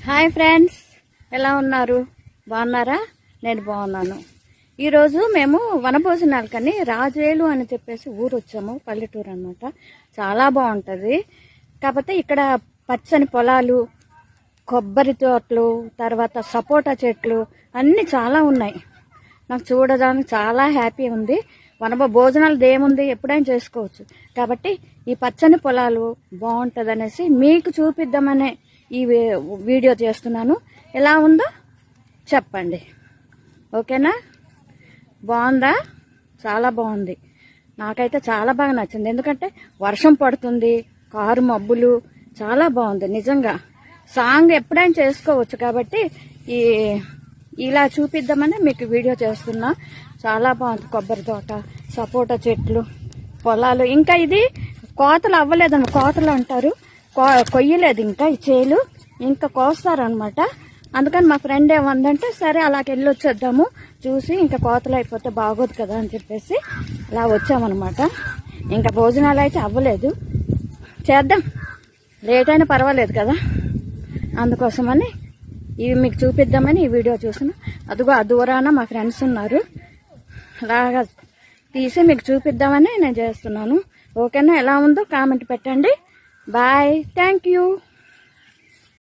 Hi friends, ఎలా ఉన్నారు? బాగున్నారా? నేను బాగున్నాను. ఈరోజు మేము వనభోజనాలకని రాజేలు అని చెప్పేసి ఊరు వచ్చాము. పల్లెటూరు అనమాట. చాలా బాగుంటుంది. కాకపోతే ఇక్కడ పచ్చని పొలాలు, కొబ్బరి తోటలు, తర్వాత సపోటా చెట్లు అన్నీ చాలా ఉన్నాయి. నాకు చూడడానికి చాలా హ్యాపీ ఉంది. భోజనాలు ఏముంది, ఎప్పుడైనా చేసుకోవచ్చు. కాబట్టి ఈ పచ్చని పొలాలు బాగుంటుంది అనేసి మీకు చూపిద్దామనే ఈ వీడియో చేస్తున్నాను. ఎలా ఉందో చెప్పండి. ఓకేనా? బాగుందా? చాలా బాగుంది. నాకైతే చాలా బాగా నచ్చింది. ఎందుకంటే వర్షం పడుతుంది, కారు మబ్బులు, చాలా బాగుంది నిజంగా. సాంగ్ ఎప్పుడైనా చేసుకోవచ్చు. కాబట్టి ఇలా చూపిద్దామని మీకు వీడియో చేస్తున్నా. చాలా బాగుంది. కొబ్బరి తోట, సపోటా చెట్లు, పొలాలు. ఇంకా ఇది కోతలు అవ్వలేదన్న, కోతలు అంటారు, కొయ్యలేదు ఇంకా ఈ చేలు, ఇంకా కోస్తారనమాట. అందుకని మా ఫ్రెండ్ ఏమందంటే సరే అలాగే వెళ్ళి వచ్చేద్దాము, చూసి ఇంకా కోతలు అయిపోతే బాగోదు కదా అని చెప్పేసి ఇలా వచ్చామన్నమాట. ఇంకా భోజనాలు అయితే అవ్వలేదు, చేద్దాం, లేట్ అయినా పర్వాలేదు కదా, అందుకోసమని ఇవి మీకు చూపిద్దామని ఈ వీడియో చూసిన. అదిగో ఆ దూరాన మా ఫ్రెండ్స్ ఉన్నారు, అలాగా తీసి మీకు చూపిద్దామని నేను చేస్తున్నాను. ఓకేనా? ఎలా ఉందో కామెంట్ పెట్టండి. Bye, thank you.